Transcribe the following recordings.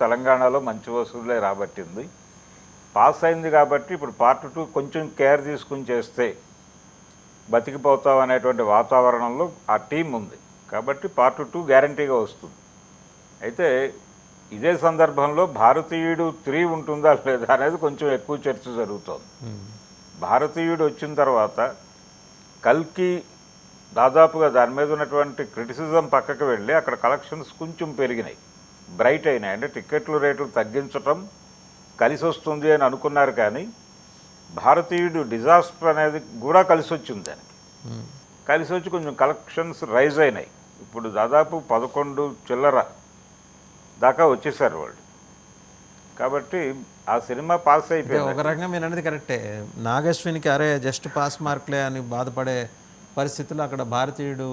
తెలంగాణలో మంచి వసూళ్ళే రాబట్టింది. పాస్ అయింది కాబట్టి ఇప్పుడు పార్ట్ 2 కొంచెం కేర్ తీసుకుని చేస్తే బతికిపోతాం అనేటువంటి వాతావరణంలో ఆ టీం ఉంది. కాబట్టి పార్ట్ 2 గ్యారంటీగా వస్తుంది. అయితే ఇదే సందర్భంలో భారతీయుడు 3 ఉంటుందా లేదా అనేది కొంచెం ఎక్కువ చర్చ జరుగుతోంది. భారతీయుడు వచ్చిన తర్వాత కల్కి దాదాపుగా దాని మీద ఉన్నటువంటి క్రిటిసిజం పక్కకు వెళ్ళి అక్కడ కలెక్షన్స్ కొంచెం పెరిగినాయి, బ్రైట్ అయినాయి. అంటే టికెట్లు రేట్లు తగ్గించటం కలిసి వస్తుంది అని అనుకున్నారు, కానీ భారతీయుడు డిజాస్టర్ అనేది కూడా కలిసి వచ్చింది. దానికి కలిసి వచ్చి కొంచెం కలెక్షన్స్ రైజ్ అయినాయి. ఇప్పుడు దాదాపు 11 చిల్లర దాకా వచ్చేసారు వాళ్ళు. కాబట్టి ఆ సినిమా పాస్ అయిపోయింది. ఒక రకంగా మీరు అనేది కరెక్టే. నాగశ్వినికి అరే జస్ట్ పాస్ మార్కులే అని బాధపడే పరిస్థితుల్లో అక్కడ భారతీయుడు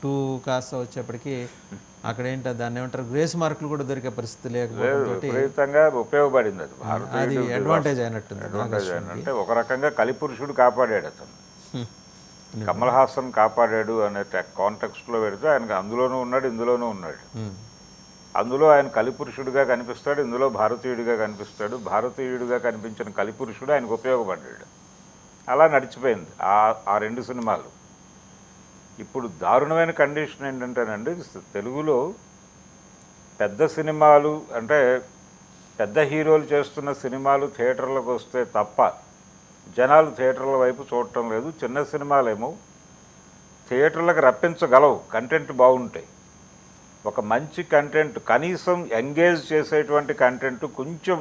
2 కాస్త వచ్చేప్పటికి అక్కడ ఏంటో దాన్ని ఏమంటారు, గ్రేస్ మార్కులు కూడా దొరికే పరిస్థితి లేకపోవడంతో విపరీతంగా ఉపయోగపడింది. అది అది అడ్వాంటేజ్ అయినట్టుంది. అంటే ఒక రకంగా కలిపురుషుడు కాపాడాడు అతను. కమల్ హాసన్ కాపాడాడు అనే కాంటెక్స్ట్లో పెడితే ఆయనకు అందులోనూ ఉన్నాడు, ఇందులోనూ ఉన్నాడు. అందులో ఆయన కలిపురుషుడిగా కనిపిస్తాడు, ఇందులో భారతీయుడిగా కనిపిస్తాడు. భారతీయుడిగా కనిపించిన కలిపురుషుడు ఆయనకు ఉపయోగపడ్డాడు. అలా నడిచిపోయింది ఆ 2 సినిమాలు. ఇప్పుడు దారుణమైన కండిషన్ ఏంటంటేనండి, తెలుగులో పెద్ద సినిమాలు అంటే పెద్ద హీరోలు చేస్తున్న సినిమాలు థియేటర్లకు వస్తే తప్ప జనాలు థియేటర్ల వైపు చూడటం లేదు. చిన్న సినిమాలేమో థియేటర్లకు రప్పించగలవు, కంటెంట్ బాగుంటాయి. ఒక మంచి కంటెంట్, కనీసం ఎంగేజ్ చేసేటువంటి కంటెంట్, కొంచెం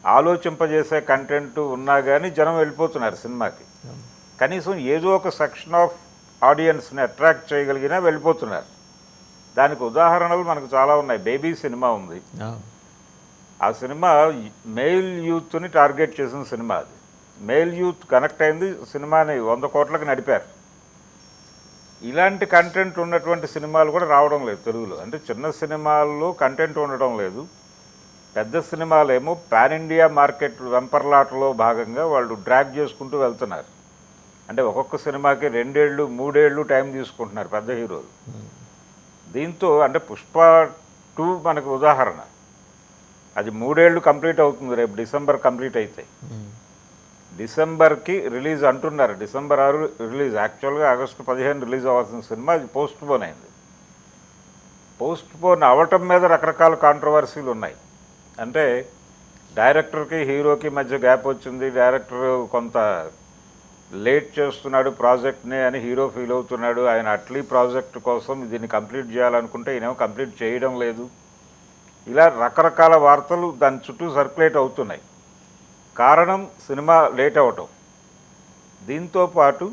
ఆలోచింపజేసే కంటెంట్ ఉన్నా కానీ జనం వెళ్ళిపోతున్నారు సినిమాకి. కనీసం ఏదో ఒక సెక్షన్ ఆఫ్ ఆడియన్స్ని అట్రాక్ట్ చేయగలిగినా వెళ్ళిపోతున్నారు. దానికి ఉదాహరణలు మనకు చాలా ఉన్నాయి. బేబీ సినిమా ఉంది. ఆ సినిమా మెయిల్ యూత్ని టార్గెట్ చేసిన సినిమా. అది మెయిల్ యూత్ కనెక్ట్ అయింది, సినిమాని 100 కోట్లకు నడిపారు. ఇలాంటి కంటెంట్ ఉన్నటువంటి సినిమాలు కూడా రావడం లేదు తెలుగులో. అంటే చిన్న సినిమాల్లో కంటెంట్ ఉండడం లేదు. పెద్ద సినిమాలేమో పాన్ ఇండియా మార్కెట్ వెంపర్లాటలో భాగంగా వాళ్ళు డ్రాగ్ చేసుకుంటూ వెళ్తున్నారు. అంటే ఒక్కొక్క సినిమాకి 2 ఏళ్ళు 3 ఏళ్ళు టైం తీసుకుంటున్నారు పెద్ద హీరోలు. దీంతో అంటే పుష్ప 2 మనకు ఉదాహరణ. అది 3 ఏళ్ళు కంప్లీట్ అవుతుంది, రేపు డిసెంబర్ కంప్లీట్ అయితే. డిసెంబర్కి రిలీజ్ అంటున్నారు, డిసెంబర్ 6 రిలీజ్. యాక్చువల్గా ఆగస్టు 15 రిలీజ్ అవ్వాల్సిన సినిమా అది పోస్ట్ పోన్ అయింది. పోస్ట్ పోన్ అవ్వటం మీద రకరకాల కాంట్రవర్సీలు ఉన్నాయి. అంటే డైరెక్టర్కి హీరోకి మధ్య గ్యాప్ వచ్చింది, డైరెక్టర్ కొంత లేట్ చేస్తున్నాడు ప్రాజెక్ట్ని అని హీరో ఫీల్ అవుతున్నాడు. ఆయన అట్లీ ప్రాజెక్ట్ కోసం దీన్ని కంప్లీట్ చేయాలనుకుంటే ఈయనేమో కంప్లీట్ చేయడం లేదు. ఇలా రకరకాల వార్తలు దాని చుట్టూ సర్క్యులేట్ అవుతున్నాయి. కారణం సినిమా లేట్ అవ్వటం. దీంతో పాటు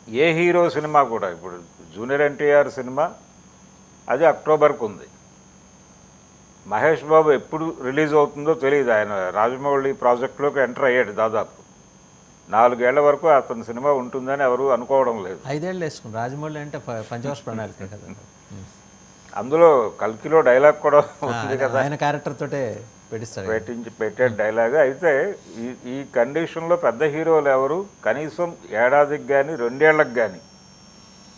ఏ హీరో సినిమా కూడా, ఇప్పుడు జూనియర్ ఎన్టీఆర్ సినిమా అది అక్టోబర్కు ఉంది. మహేష్ బాబు ఎప్పుడు రిలీజ్ అవుతుందో తెలియదు. ఆయన రాజమౌళి ప్రాజెక్టులోకి ఎంటర్ అయ్యాడు. దాదాపు 4 ఏళ్ల వరకు అతని సినిమా ఉంటుందని ఎవరు అనుకోవడం లేదు. 5 ఏళ్ళు వేసుకుని రాజమౌళి అంటే పంచవర్ష ప్రణాళిక కదా. అందులో కల్కిలో డైలాగ్ కూడా ఉంది కదా, ఆయన క్యారెక్టర్ తోటే పెట్టే డైలాగ్. అయితే ఈ కండిషన్లో పెద్ద హీరోలు ఎవరు కనీసం ఏడాదికి కానీ 2 ఏళ్లకు కానీ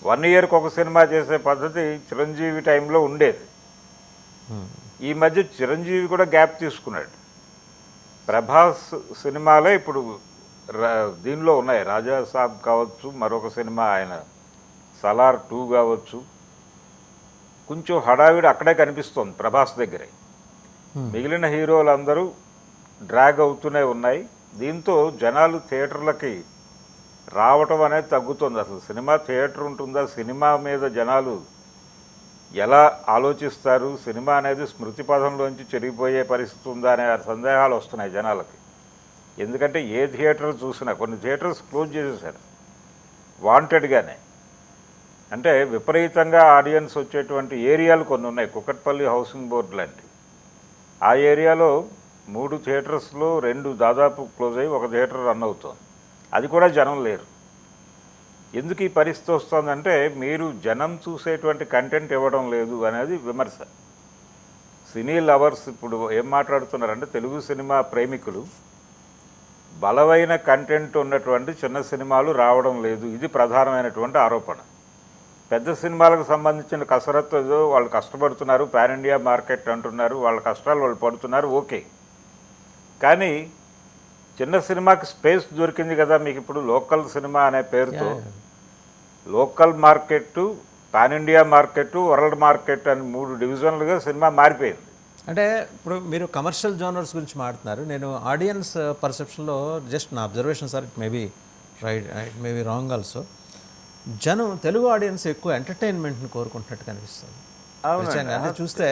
1 ఇయర్కి ఒక సినిమా చేసే పద్ధతి చిరంజీవి టైంలో ఉండేది. ఈ మధ్య చిరంజీవి కూడా గ్యాప్ తీసుకున్నాడు. ప్రభాస్ సినిమాలే ఇప్పుడు దీనిలో ఉన్నాయి. రాజా సాబ్ కావచ్చు, మరొక సినిమా ఆయన సలార్ 2 కావచ్చు. కొంచెం హడావిడి అక్కడే కనిపిస్తోంది ప్రభాస్ దగ్గరే. మిగిలిన హీరోలందరూ డ్రాగ్ అవుతూనే ఉన్నాయి. దీంతో జనాలు థియేటర్లకి రావటం అనేది తగ్గుతుంది. అసలు సినిమా థియేటర్ ఉంటుందా, సినిమా మీద జనాలు ఎలా ఆలోచిస్తారు, సినిమా అనేది స్మృతి పదంలోంచి చెరిగిపోయే పరిస్థితి ఉందా అనే సందేహాలు వస్తున్నాయి జనాలకి. ఎందుకంటే ఏ థియేటర్ చూసినా, కొన్ని థియేటర్స్ క్లోజ్ చేసేసారు వాంటెడ్గానే. అంటే విపరీతంగా ఆడియన్స్ వచ్చేటువంటి ఏరియాలు కొన్ని ఉన్నాయి. కుకట్పల్లి హౌసింగ్ బోర్డు లాంటి ఆ ఏరియాలో 3 థియేటర్స్లో 2 దాదాపు క్లోజ్ అయ్యి 1 థియేటర్ రన్ అవుతుంది. అది కూడా జనం లేరు. ఎందుకు ఈ పరిస్థితి వస్తుందంటే మీరు జనం చూసేటువంటి కంటెంట్ ఇవ్వడం లేదు అనేది విమర్శ. సినీ లవర్స్ ఇప్పుడు ఏం మాట్లాడుతున్నారంటే, తెలుగు సినిమా ప్రేమికులు బలమైన కంటెంట్ ఉన్నటువంటి చిన్న సినిమాలు రావడం లేదు, ఇది ప్రధానమైనటువంటి ఆరోపణ. పెద్ద సినిమాలకు సంబంధించిన కసరత్తు ఏదో వాళ్ళు కష్టపడుతున్నారు, పాన్ ఇండియా మార్కెట్ అంటున్నారు, వాళ్ళ కష్టాలు వాళ్ళు పడుతున్నారు, ఓకే. కానీ చిన్న సినిమాకి స్పేస్ దొరికింది కదా మీకు. ఇప్పుడు లోకల్ సినిమా అనే పేరుతో local market, pan India market, world market అని 3 డివిజన్లుగా సినిమా మారిపోయింది. అంటే ఇప్పుడు మీరు కమర్షియల్ జోనర్స్ గురించి మాట్లాడుతున్నారు. నేను ఆడియన్స్ పర్సెప్షన్లో జస్ట్ నా observation sir, it maybe right, it maybe wrong also. జనం తెలుగు ఆడియన్స్ ఎక్కువ ఎంటర్టైన్మెంట్ని కోరుకుంటున్నట్టు కనిపిస్తుంది. అంటే చూస్తే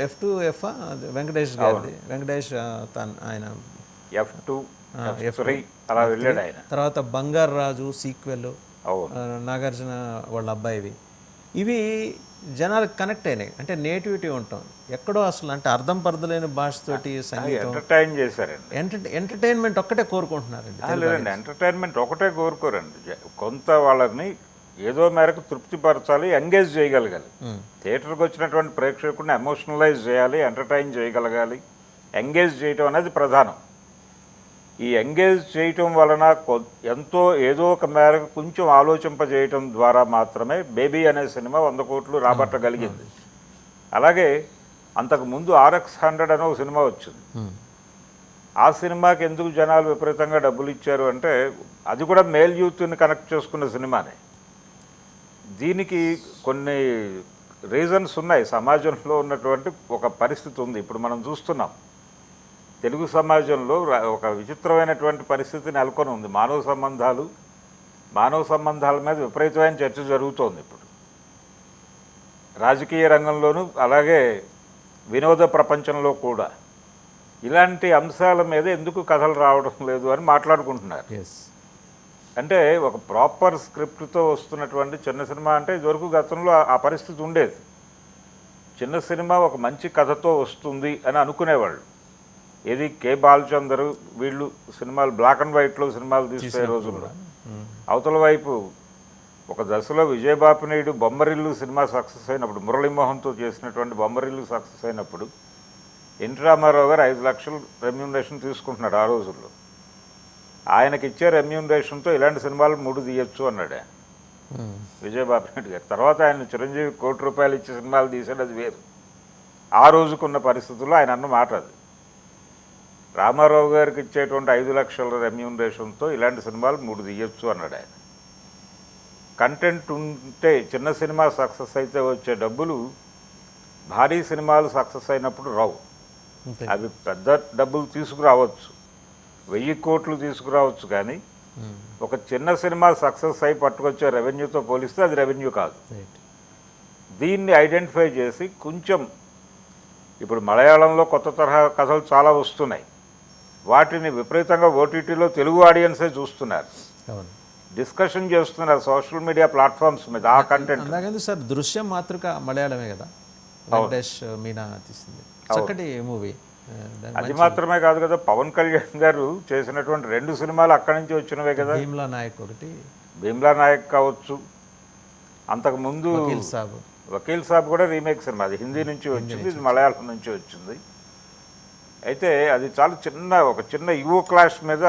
ఎఫ్ వెంకటేష్ గారిది, వెంకటేష్ ఆయన F2 అలా వెళ్ళాడు ఆయన. తర్వాత బంగారు రాజు సీక్వెల్, నాగార్జున వాళ్ళ అబ్బాయివి, ఇవి జనాలకు కనెక్ట్ అయినాయి. అంటే నేటివిటీ ఉంటాం ఎక్కడో అసలు, అంటే అర్థం పర్థలేని భాషతోటి సంగీతం ఎంటర్టైన్ చేశారండి. ఎంటర్టైన్మెంట్ ఒక్కటే కోరుకుంటున్నారండి. లేదండి, ఎంటర్టైన్మెంట్ ఒకటే కోరుకోరండి. కొంత వాళ్ళని ఏదో మేరకు తృప్తిపరచాలి, ఎంగేజ్ చేయగలగాలి. థియేటర్కి వచ్చినటువంటి ప్రేక్షకుడిని ఎమోషనలైజ్ చేయాలి, ఎంటర్టైన్ చేయగలగాలి. ఎంగేజ్ చేయటం అనేది ప్రధానం. ఈ ఎంగేజ్ చేయటం వలన ఎంతో ఏదో ఒక మేరకు కొంచెం ఆలోచింపజేయటం ద్వారా మాత్రమే బేబీ అనే సినిమా 100 కోట్లు రాబట్టగలిగింది. అలాగే అంతకుముందు RX-100 అనే ఒక సినిమా వచ్చింది. ఆ సినిమాకి ఎందుకు జనాలు విపరీతంగా డబ్బులు ఇచ్చారు అంటే అది కూడా మేల్ యూత్ని కనెక్ట్ చేసుకున్న సినిమానే. దీనికి కొన్ని రీజన్స్ ఉన్నాయి. సమాజంలో ఉన్నటువంటి ఒక పరిస్థితి ఉంది. ఇప్పుడు మనం చూస్తున్నాం తెలుగు సమాజంలో ఒక విచిత్రమైనటువంటి పరిస్థితి నెలకొని ఉంది. మానవ సంబంధాల మీద విపరీతమైన చర్చ జరుగుతోంది ఇప్పుడు రాజకీయ రంగంలోనూ, అలాగే వినోద ప్రపంచంలో కూడా. ఇలాంటి అంశాల మీద ఎందుకు కథలు రావడం లేదు అని మాట్లాడుకుంటున్నారు. అంటే ఒక ప్రాపర్ స్క్రిప్ట్తో వస్తున్నటువంటి చిన్న సినిమా అంటే ఇదివరకు గతంలో ఆ పరిస్థితి ఉండేది. చిన్న సినిమా ఒక మంచి కథతో వస్తుంది అని అనుకునేవాళ్ళు. ఏది కే బాలచందర్ వీళ్ళు సినిమాలు బ్లాక్ అండ్ వైట్లో సినిమాలు తీసే రోజుల్లో. అవతల వైపు ఒక దశలో విజయబాపినాయుడు బొమ్మరిల్లు సినిమా సక్సెస్ అయినప్పుడు, మురళీమోహన్తో చేసినటువంటి బొమ్మరిల్లు సక్సెస్ అయినప్పుడు ఎన్టీ రామారావు గారు 5 లక్షలు రెమ్యూనరేషన్ తీసుకుంటున్నాడు ఆ రోజుల్లో. ఆయనకి ఇచ్చే రెమ్యూనరేషన్తో ఇలాంటి సినిమాలు 3 తీయచ్చు అన్నాడు విజయబాపినాయుడు గారు. తర్వాత ఆయన చిరంజీవి ₹1 కోటి ఇచ్చే సినిమాలు తీసాడు, అది వేరు. ఆ రోజుకున్న పరిస్థితుల్లో ఆయన అన్న మాట అది. రామారావు గారికి ఇచ్చేటువంటి 5 లక్షల రెమ్యూనరేషన్తో ఇలాంటి సినిమాలు 3 తీయచ్చు అన్నాడు ఆయన. కంటెంట్ ఉంటే చిన్న సినిమా సక్సెస్ అయితే వచ్చే డబ్బులు భారీ సినిమాలు సక్సెస్ అయినప్పుడు రావు. అవి పెద్ద డబ్బులు తీసుకురావచ్చు, 1000 కోట్లు తీసుకురావచ్చు, కానీ ఒక చిన్న సినిమా సక్సెస్ అయి పట్టుకొచ్చే రెవెన్యూతో పోలిస్తే అది రెవెన్యూ కాదు. దీన్ని ఐడెంటిఫై చేసి కొంచెం, ఇప్పుడు మలయాళంలో కొత్త తరహా కథలు చాలా వస్తున్నాయి, వాటిని విపరీతంగా ఓటీటీలో తెలుగు ఆడియన్సే చూస్తున్నారు, డిస్కషన్ చేస్తున్నారు సోషల్ మీడియా ప్లాట్ఫామ్స్ మీద ఆ కంటెంట్. అలాగే సార్ దృశ్యం మాతృక మలయాళమే కదా, వెంకటేష్ మీనా తీసింది, చక్కటి మూవీ. అది మాత్రమే కాదు కదా, పవన్ కళ్యాణ్ గారు చేసినటువంటి 2 సినిమాలు అక్కడి నుంచి వచ్చినవే కదా. భీమ్లా నాయక్ ఒకటి, భీమ్లా నాయక్ కావచ్చు, అంతకుముందు వకీల్ సాబ్ కూడా రీమేక్ సినిమా, అది హిందీ నుంచి వచ్చింది, ఇది మలయాళం నుంచి వచ్చింది. అయితే అది చాలా ఒక చిన్న యువ క్లాష్ మీద